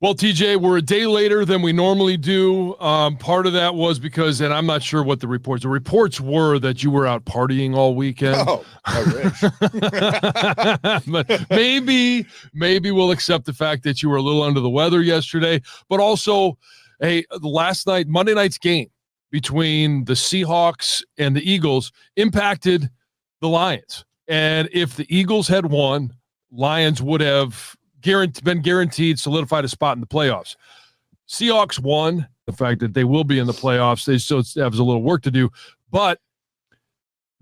Well, TJ, we're a day later than we normally do. Part of that was because, and I'm not sure what the reports were that you were out partying all weekend. Oh, I wish. But maybe we'll accept the fact that you were a little under the weather yesterday. But also, hey, Monday night's game between the Seahawks and the Eagles impacted the Lions. And if the Eagles had won, Lions would have been guaranteed solidified a spot in the playoffs. Seahawks won. The fact that they will be in the playoffs, they still have a little work to do, but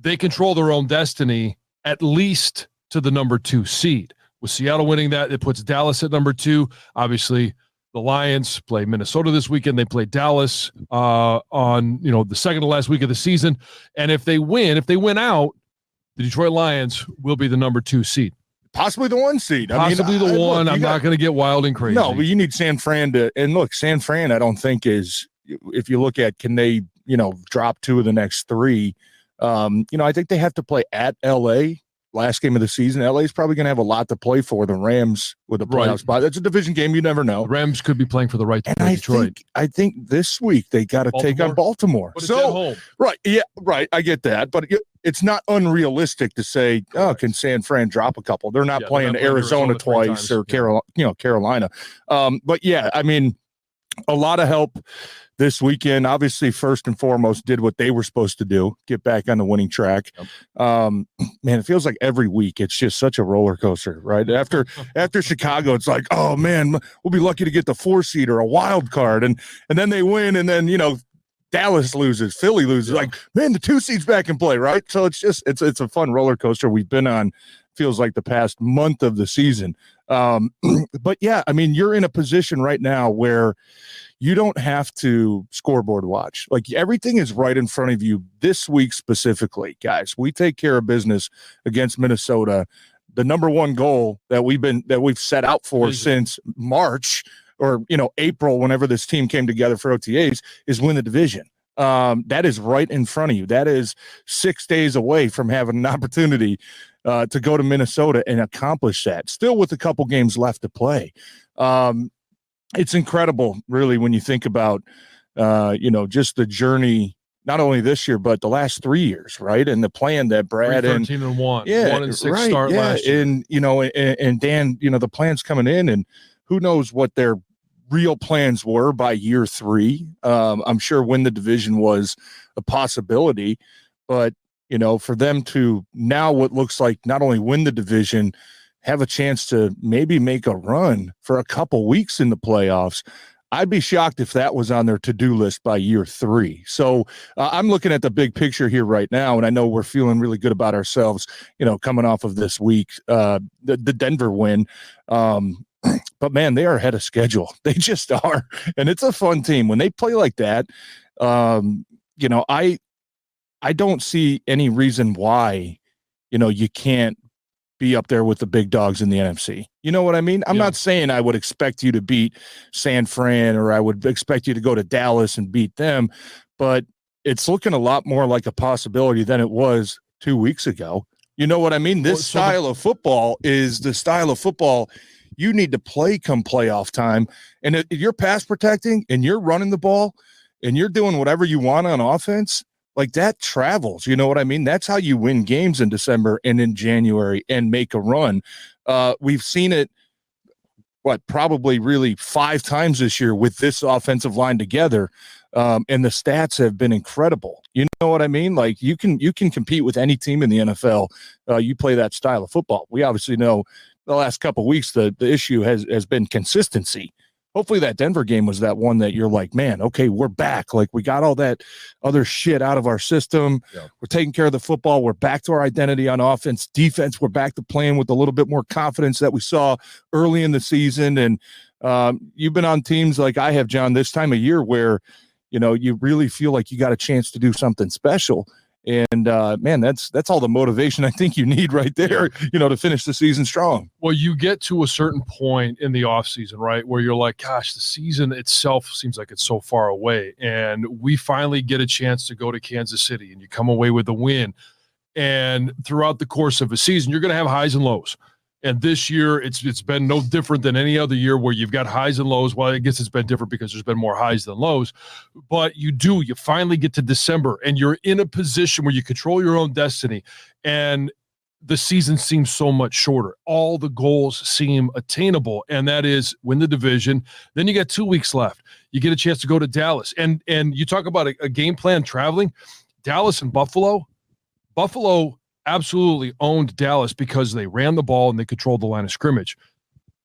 they control their own destiny, at least to the number 2 seed. With Seattle winning that, it puts Dallas at number 2. Obviously, the Lions play Minnesota this weekend. They play Dallas on the second to last week of the season. And if they win out, the Detroit Lions will be the number 2 seed. Possibly the 1 seed. Possibly the one. Look, I'm not going to get wild and crazy. No, but you need San Fran to – and look, San Fran I don't think is – if you look at can they, drop 2 of the next 3, I think they have to play at L.A. last game of the season. L.A. is probably going to have a lot to play for. The Rams with a playoff spot. That's a division game. You never know. The Rams could be playing for the right to play Detroit. I think this week they got to take on Baltimore. But it's at home. Right. Yeah, right. I get that. But it's not unrealistic to say, can San Fran drop a couple? They're not playing Arizona twice or Carolina. But yeah, a lot of help this weekend. Obviously, first and foremost, did what they were supposed to do, get back on the winning track. Man, it feels like every week it's just such a roller coaster, right? After Chicago, it's like, oh man, we'll be lucky to get the 4 seed or a wild card, and then they win, and then Dallas loses, Philly loses. Like, man, the 2 seeds back in play, right? So it's a fun roller coaster we've been on. Feels like the past month of the season. But yeah, you're in a position right now where you don't have to scoreboard watch. Like, everything is right in front of you this week specifically, guys. We take care of business against Minnesota. The number 1 goal that we've set out for since March or April, whenever this team came together for OTAs, is win the division. That is right in front of you. That is 6 days away from having an opportunity to go to Minnesota and accomplish that, still with a couple games left to play. It's incredible, really, when you think about, just the journey, not only this year, but the last 3 years, right? And the plan that Brad 13-1, 1-6 start last year. And, and Dan, the plan's coming in, and who knows what their real plans were by year 3. I'm sure win the division was a possibility, but for them to now what looks like not only win the division, have a chance to maybe make a run for a couple weeks in the playoffs. I'd be shocked if that was on their to-do list by year 3. So I'm looking at the big picture here right now, and I know we're feeling really good about ourselves, coming off of this week, the Denver win. But man, they are ahead of schedule. They just are. And it's a fun team when they play like that. I don't see any reason why, you can't be up there with the big dogs in the NFC. You know what I mean? I'm not saying I would expect you to beat San Fran or I would expect you to go to Dallas and beat them, but it's looking a lot more like a possibility than it was 2 weeks ago. You know what I mean? This style of football is the style of football you need to play come playoff time. And if you're pass protecting and you're running the ball and you're doing whatever you want on offense, like that travels, you know what I mean? That's how you win games in December and in January and make a run. We've seen it, probably really 5 times this year with this offensive line together. And the stats have been incredible. You know what I mean? Like you can compete with any team in the NFL. You play that style of football. We obviously know the last couple of weeks, the issue has been consistency. Hopefully that Denver game was that one that you're like, man, okay, we're back. Like we got all that other shit out of our system. Yeah. We're taking care of the football. We're back to our identity on offense. Defense, we're back to playing with a little bit more confidence that we saw early in the season. And you've been on teams like I have, John, this time of year where, you really feel like you got a chance to do something special. And man, that's all the motivation I think you need right there, to finish the season strong. Well, you get to a certain point in the offseason, right, where you're like, gosh, the season itself seems like it's so far away. And we finally get a chance to go to Kansas City and you come away with a win. And throughout the course of a season, you're going to have highs and lows. And this year, it's been no different than any other year where you've got highs and lows. Well, I guess it's been different because there's been more highs than lows. But you finally get to December, and you're in a position where you control your own destiny. And the season seems so much shorter. All the goals seem attainable, and that is win the division. Then you got 2 weeks left. You get a chance to go to Dallas. And you talk about a game plan traveling. Dallas and Buffalo absolutely owned Dallas because they ran the ball and they controlled the line of scrimmage.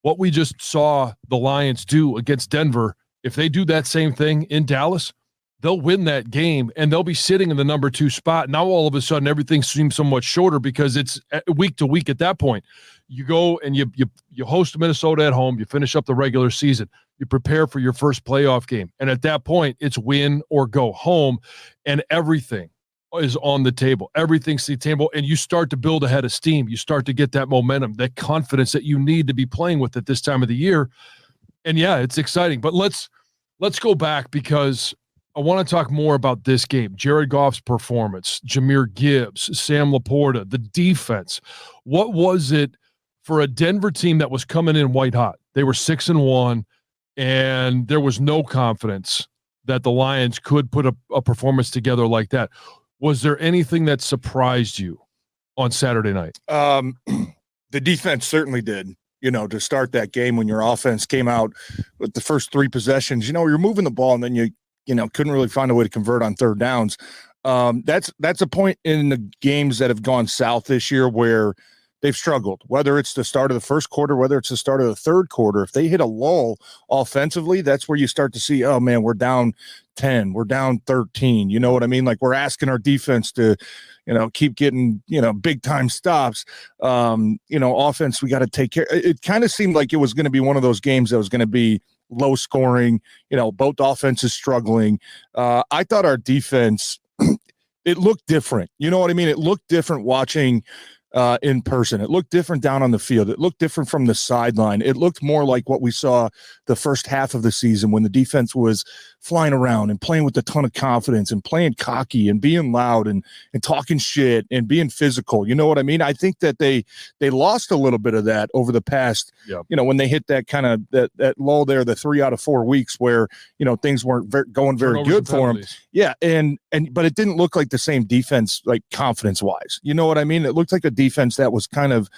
What we just saw the Lions do against Denver, if they do that same thing in Dallas, they'll win that game and they'll be sitting in the number 2 spot. Now, all of a sudden, everything seems so much shorter because it's week to week at that point. You go and you host Minnesota at home. You finish up the regular season. You prepare for your first playoff game. And at that point, it's win or go home, and everything is on the table. Everything's the table, and you start to build a head of steam. You start to get that momentum, that confidence that you need to be playing with at this time of the year. And yeah, it's exciting. But let's go back because I want to talk more about this game. Jared Goff's performance, Jahmyr Gibbs, Sam Laporta, the defense. What was it for a Denver team that was coming in white hot? They were 6-1, and there was no confidence that the Lions could put a performance together like that. Was there anything that surprised you on Saturday night? The defense certainly did, to start that game when your offense came out with the first 3 possessions. You're moving the ball and then you couldn't really find a way to convert on third downs. That's a point in the games that have gone south this year where they've struggled, whether it's the start of the first quarter, whether it's the start of the third quarter. If they hit a lull offensively, that's where you start to see, oh man, we're down 10, we're down 13. You know what I mean? Like, we're asking our defense to, keep getting, big time stops. Offense, we got to take care. It kind of seemed like it was going to be one of those games that was going to be low scoring, both offenses struggling. I thought our defense, it looked different. You know what I mean? It looked different watching in person. It looked different down on the field. It looked different from the sideline. It looked more like what we saw the first half of the season when the defense was flying around and playing with a ton of confidence and playing cocky and being loud and talking shit and being physical. You know what I mean? I think that they lost a little bit of that over the past, when they hit that kind of that lull there, the 3 out of 4 weeks where, things weren't going very good for them. Yeah. But it didn't look like the same defense, like confidence wise. You know what I mean? It looked like a defense that was kind of,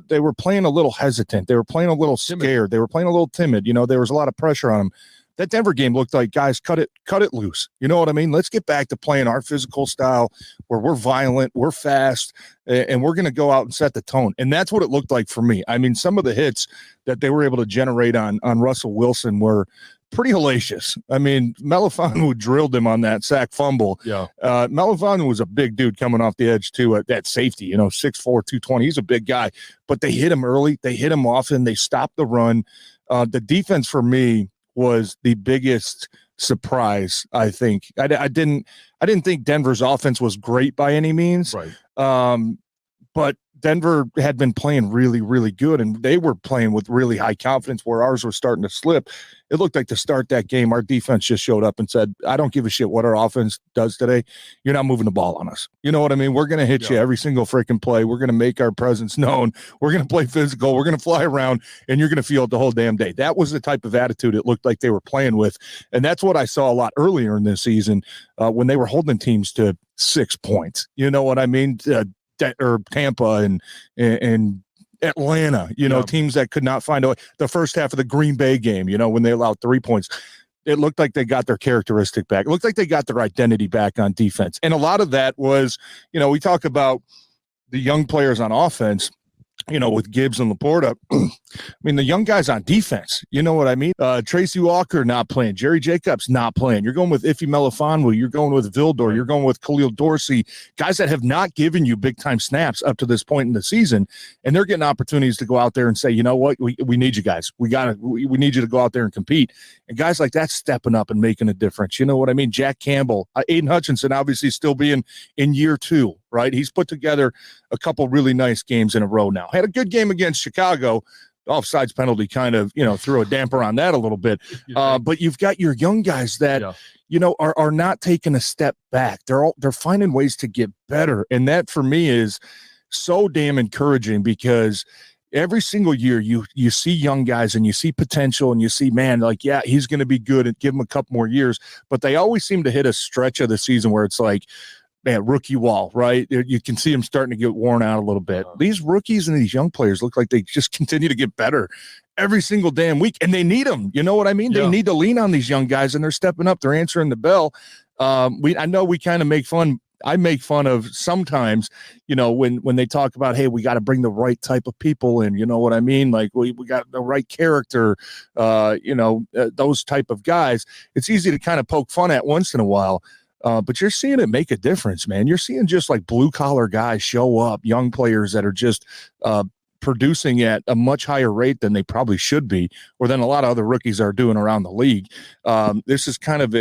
they were playing a little hesitant. They were playing a little scared. They were playing a little timid. There was a lot of pressure on them. That Denver game looked like, guys, cut it loose. You know what I mean? Let's get back to playing our physical style where we're violent, we're fast, and we're going to go out and set the tone. And that's what it looked like for me. I mean, some of the hits that they were able to generate on Russell Wilson were pretty hellacious. I mean, Melifonwu drilled him on that sack fumble. Yeah. Melifonwu was a big dude coming off the edge too at that safety, 6'4", 220. He's a big guy, but they hit him early. They hit him often. They stopped the run. The defense for me was the biggest surprise. I think I didn't think Denver's offense was great by any means. Right. But Denver had been playing really, really good, and they were playing with really high confidence where ours was starting to slip. It looked like to start that game, our defense just showed up and said, I don't give a shit what our offense does today. You're not moving the ball on us. You know what I mean? We're going to hit you every single freaking play. We're going to make our presence known. We're going to play physical. We're going to fly around, and you're going to feel it the whole damn day. That was the type of attitude it looked like they were playing with, and that's what I saw a lot earlier in this season when they were holding teams to 6 points. You know what I mean? Or Tampa and Atlanta, teams that could not find a way. The first half of the Green Bay game, when they allowed 3 points, it looked like they got their characteristic back. It looked like they got their identity back on defense. And a lot of that was, we talk about the young players on offense, with Gibbs and Laporta. I mean, the young guys on defense, you know what I mean? Tracy Walker not playing. Jerry Jacobs not playing. You're going with Ife Melifonwu. You're going with Vildor. You're going with Khalil Dorsey. Guys that have not given you big-time snaps up to this point in the season, and they're getting opportunities to go out there and say, you know what? We need you guys. We need you to go out there and compete. And guys like that stepping up and making a difference. You know what I mean? Jack Campbell, Aiden Hutchinson obviously still being in year 2. Right. He's put together a couple really nice games in a row now. Had a good game against Chicago. Offsides penalty kind of, threw a damper on that a little bit. But you've got your young guys that, are not taking a step back. They're finding ways to get better. And that for me is so damn encouraging because every single year you see young guys and you see potential and you see, man, like, yeah, he's going to be good, and give him a couple more years. But they always seem to hit a stretch of the season where it's like, man, rookie wall, right? You can see them starting to get worn out a little bit. These rookies and these young players look like they just continue to get better every single damn week, and they need them. You know what I mean? Yeah. They need to lean on these young guys, and they're stepping up. They're answering the bell. I know we kind of make fun. I make fun of sometimes, when they talk about, hey, we got to bring the right type of people in, you know what I mean? Like we got the right character, those type of guys. It's easy to kind of poke fun at once in a while, but you're seeing it make a difference, man. You're seeing just like blue collar guys show up, young players that are just producing at a much higher rate than they probably should be, or than a lot of other rookies are doing around the league. This is kind of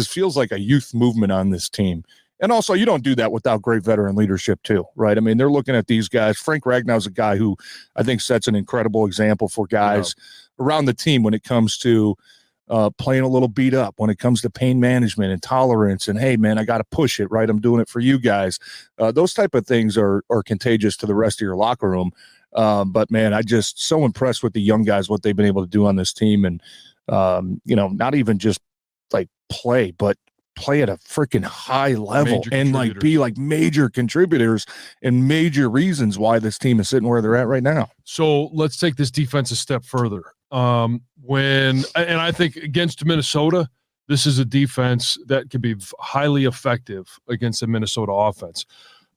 feels like a youth movement on this team. And also, you don't do that without great veteran leadership too, right? I mean, they're looking at these guys. Frank Ragnow's a guy who I think sets an incredible example for guys around the team when it comes to playing a little beat up, when it comes to pain management and tolerance, and, hey, man, I got to push it, right? I'm doing it for you guys. Those type of things are contagious to the rest of your locker room. But, man, I just so impressed with the young guys, what they've been able to do on this team. And, not even just like play, but play at a freaking high level and like be like major contributors and major reasons why this team is sitting where they're at right now. So let's take this defense a step further. And I think against Minnesota, this is a defense that can be highly effective against the Minnesota offense.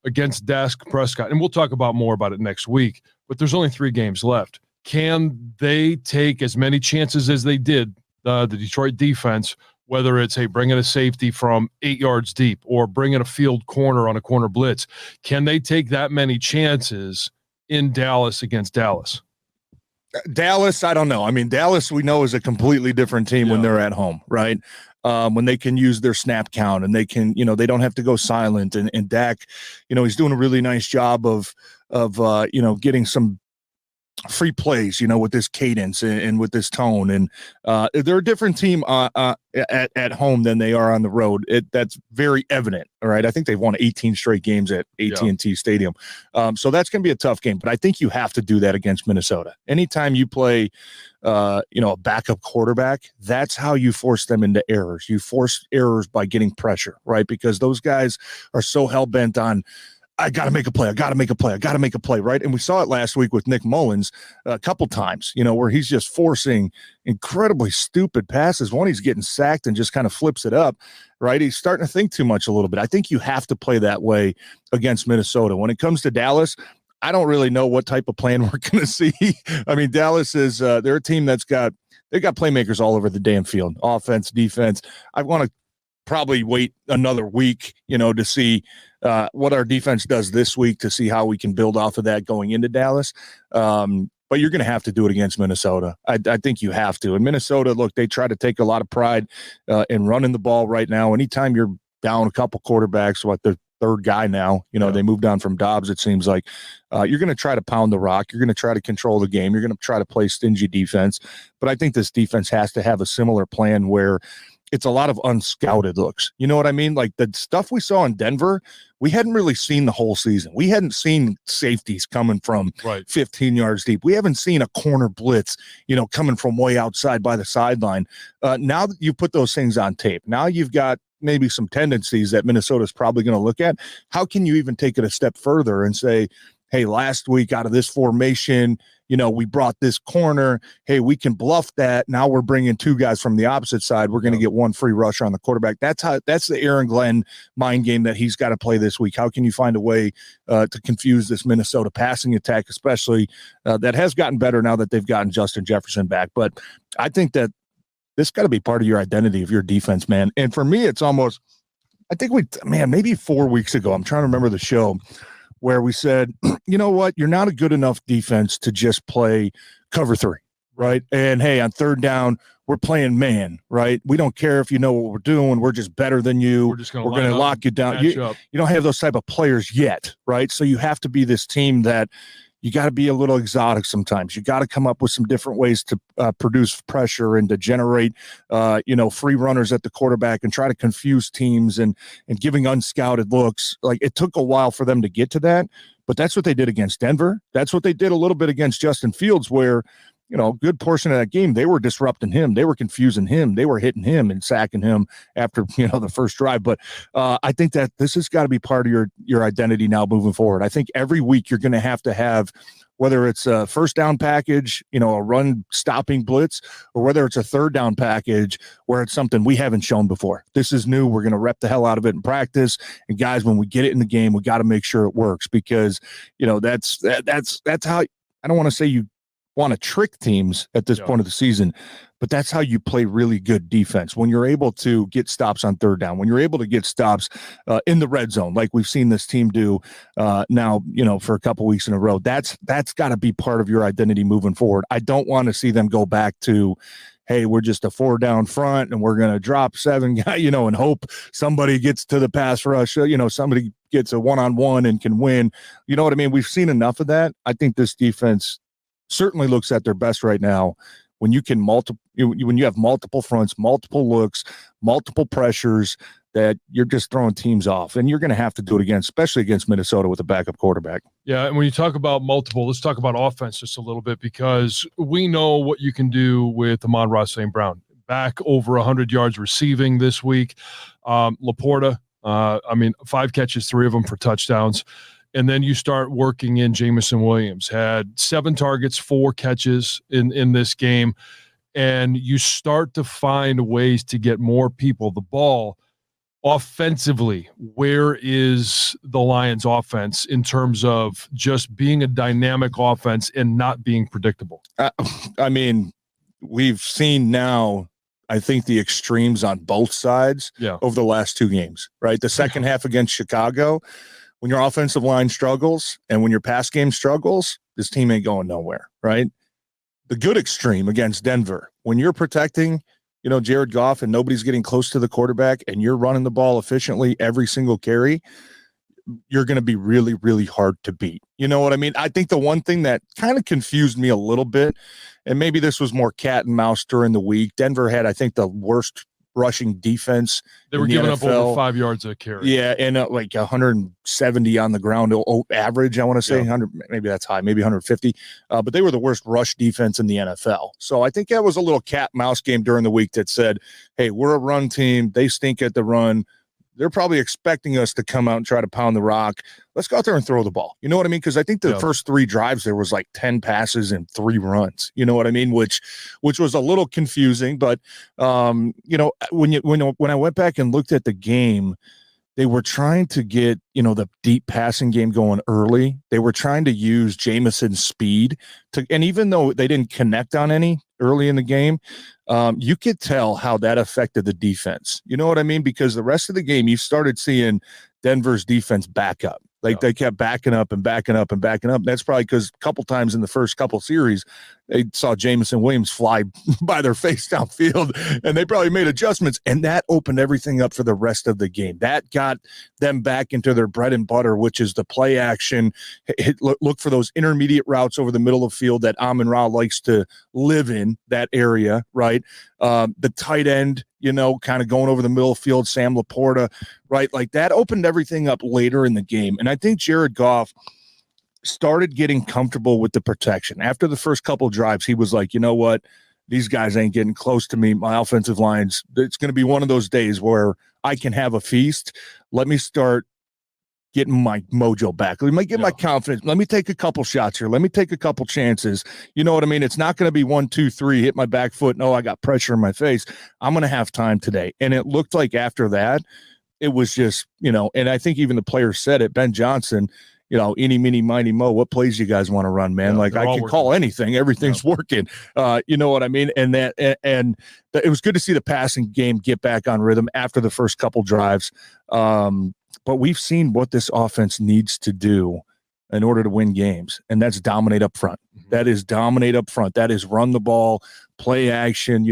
Against Dak Prescott, and we'll talk more about it next week, but there's only 3 games left. Can they take as many chances as they did, the Detroit defense, whether it's, hey, bringing a safety from 8 yards deep or bringing a field corner on a corner blitz? Can they take that many chances in Dallas against Dallas? Dallas, I don't know. I mean, Dallas, we know, is a completely different team when they're at home, right? When they can use their snap count and they can, they don't have to go silent. And Dak, he's doing a really nice job of getting some free plays, with this cadence and with this tone. And they're a different team at home than they are on the road. That's very evident. All right. I think they've won 18 straight games at AT&T Stadium. So that's going to be a tough game, but I think you have to do that against Minnesota. Anytime you play, a backup quarterback, that's how you force them into errors. You force errors by getting pressure, right? Because those guys are so hell-bent on, I got to make a play. I got to make a play. I got to make a play, right? And we saw it last week with Nick Mullins a couple times, where he's just forcing incredibly stupid passes. One, he's getting sacked and just kind of flips it up, right? He's starting to think too much a little bit. I think you have to play that way against Minnesota. When it comes to Dallas, I don't really know what type of plan we're going to see. I mean, Dallas is they're a team they've got playmakers all over the damn field, offense, defense. I want to probably wait another week, to see what our defense does this week, to see how we can build off of that going into Dallas. But you're going to have to do it against Minnesota. I think you have to. And Minnesota, look, they try to take a lot of pride in running the ball right now. Anytime you're down a couple quarterbacks, the third guy now, they moved on from Dobbs, it seems like, you're going to try to pound the rock. You're going to try to control the game. You're going to try to play stingy defense. But I think this defense has to have a similar plan where it's a lot of unscouted looks. You know what I mean? Like the stuff we saw in Denver, we hadn't really seen the whole season. We hadn't seen safeties coming from 15 yards deep. We haven't seen a corner blitz, coming from way outside by the sideline. Now that you put those things on tape, now you've got maybe some tendencies that Minnesota's probably going to look at. How can you even take it a step further and say, hey, last week out of this formation, we brought this corner. Hey, we can bluff that. Now we're bringing 2 guys from the opposite side. We're going to get 1 free rusher on the quarterback. That's the Aaron Glenn mind game that he's got to play this week. How can you find a way to confuse this Minnesota passing attack, especially that has gotten better now that they've gotten Justin Jefferson back? But I think that this got to be part of your identity of your defense, man. And for me, it's almost, I think maybe 4 weeks ago, I'm trying to remember the show, where we said, you know what, you're not a good enough defense to just play cover 3, right? And hey, on third down, we're playing man, right? We don't care if you know what we're doing. We're just better than you. We're going to lock you down. You don't have those type of players yet, right? So you have to be this team that you got to be a little exotic sometimes. You got to come up with some different ways to produce pressure and to generate, free runners at the quarterback and try to confuse teams and giving unscouted looks. Like, it took a while for them to get to that, But that's what they did against Denver. That's what they did a little bit against Justin Fields, where, a good portion of that game, they were disrupting him. They were confusing him. They were hitting him and sacking him after, the first drive. But I think that this has got to be part of your identity now moving forward. I think every week you're going to have, whether it's a first down package, a run stopping blitz, or whether it's a third down package where it's something we haven't shown before. This is new. We're going to rep the hell out of it in practice. And guys, when we get it in the game, we got to make sure it works, because, that's how, I don't want to say you want to trick teams at this point of the season, but that's how you play really good defense. When you're able to get stops on third down, when you're able to get stops in the red zone, like we've seen this team do now, for a couple weeks in a row, that's got to be part of your identity moving forward. I don't want to see them go back to, hey, we're just a 4 down front and we're going to drop 7 guys, and hope somebody gets to the pass rush, somebody gets a one-on-one and can win. You know what I mean? We've seen enough of that. I think this defense certainly looks at their best right now when you can when you have multiple fronts, multiple looks, multiple pressures, that you're just throwing teams off. And you're going to have to do it again, especially against Minnesota with a backup quarterback. Yeah, and when you talk about multiple, let's talk about offense just a little bit, because we know what you can do with Amon-Ra St. Brown. Back over 100 yards receiving this week. Laporta, 5 catches, 3 of them for touchdowns. And then you start working in Jameson Williams, had 7 targets, 4 catches in this game. And you start to find ways to get more people the ball. Offensively, where is the Lions offense in terms of just being a dynamic offense and not being predictable? We've seen now, I think, the extremes on both sides over the last 2 games, right? The second half against Chicago, when your offensive line struggles and when your pass game struggles, this team ain't going nowhere, right? The good extreme against Denver, when you're protecting, Jared Goff and nobody's getting close to the quarterback and you're running the ball efficiently every single carry, you're going to be really, really hard to beat. You know what I mean? I think the one thing that kind of confused me a little bit, and maybe this was more cat and mouse during the week, Denver had, I think, the worst rushing defense. They were giving up over 5 yards a carry. Yeah, and like 170 on the ground average, I want to say. 100, maybe that's high, maybe 150. But they were the worst rush defense in the NFL. So I think that was a little cat-mouse game during the week that said, hey, we're a run team. They stink at the run. They're probably expecting us to come out and try to pound the rock. Let's go out there and throw the ball. You know what I mean? Because I think the first 3 drives, there was like 10 passes and 3 runs. You know what I mean? Which was a little confusing. But, when I went back and looked at the game, they were trying to get, the deep passing game going early. They were trying to use Jameson's speed and even though they didn't connect on any early in the game, you could tell how that affected the defense. You know what I mean? Because the rest of the game, you started seeing Denver's defense back up. They kept backing up and backing up and backing up. That's probably because a couple times in the first couple series, they saw Jameson Williams fly by their face downfield, and they probably made adjustments, and that opened everything up for the rest of the game. That got them back into their bread and butter, which is the play action. Look for those intermediate routes over the middle of the field that Amon-Ra likes to live in, that area, right? The tight end, kind of going over the middle of the field, Sam Laporta, right? Like that opened everything up later in the game. And I think Jared Goff started getting comfortable with the protection. After the first couple drives, he was like, you know what? These guys ain't getting close to me. My offensive lines, it's going to be one of those days where I can have a feast. Let me start getting my mojo back. Let me get my confidence. Let me take a couple shots here. Let me take a couple chances. You know what I mean? It's not going to be 1, 2, 3, hit my back foot. No, I got pressure in my face. I'm going to have time today. And it looked like after that, it was just, and I think even the players said it, Ben Jansen, eeny, meeny, miny, mo, what plays you guys want to run, man? I can call anything. Everything's working. You know what I mean? And it was good to see the passing game get back on rhythm after the first couple drives. But we've seen what this offense needs to do in order to win games, and that's dominate up front. Mm-hmm. That is dominate up front. That is run the ball, play action.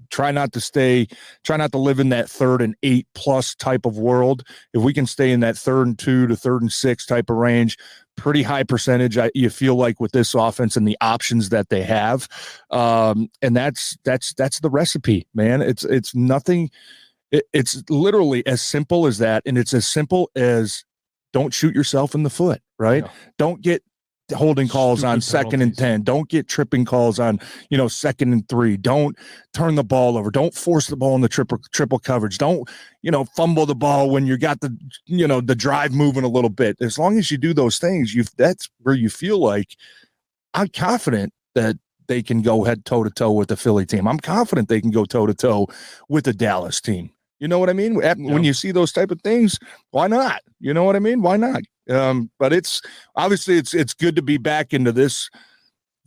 Try not to live in that 3rd and 8+ type of world. If we can stay in that 3rd and 2 to 3rd and 6 type of range, pretty high percentage, you feel like, with this offense and the options that they have. And that's the recipe, man. It's nothing. It's literally as simple as that, and it's as simple as don't shoot yourself in the foot, right? Yeah. Don't get holding calls on second and 10. Don't get tripping calls on, second and 3. Don't turn the ball over. Don't force the ball in the triple coverage. Don't, fumble the ball when you got the drive moving a little bit. As long as you do those things, that's where you feel like I'm confident that they can go head toe-to-toe with the Philly team. I'm confident they can go toe-to-toe with the Dallas team. You know what I mean? When you see those type of things, why not? You know what I mean? Why not? But it's obviously it's good to be back into this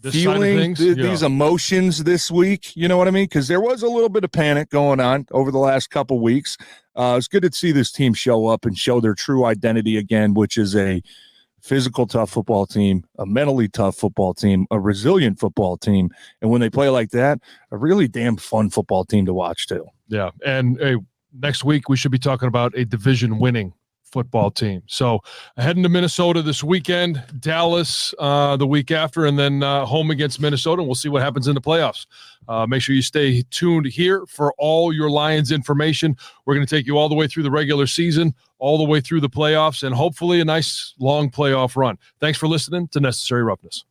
feeling, these emotions this week. You know what I mean? Because there was a little bit of panic going on over the last couple weeks. It's good to see this team show up and show their true identity again, which is a physical, tough football team, a mentally tough football team, a resilient football team. And when they play like that, a really damn fun football team to watch too. Yeah. And next week we should be talking about a division winning football team. So heading to Minnesota this weekend, Dallas the week after, and then home against Minnesota, and we'll see what happens in the playoffs. Make sure you stay tuned here for all your Lions information. We're going to take you all the way through the regular season, all the way through the playoffs, and hopefully a nice long playoff run. Thanks for listening to Necessary Roughness.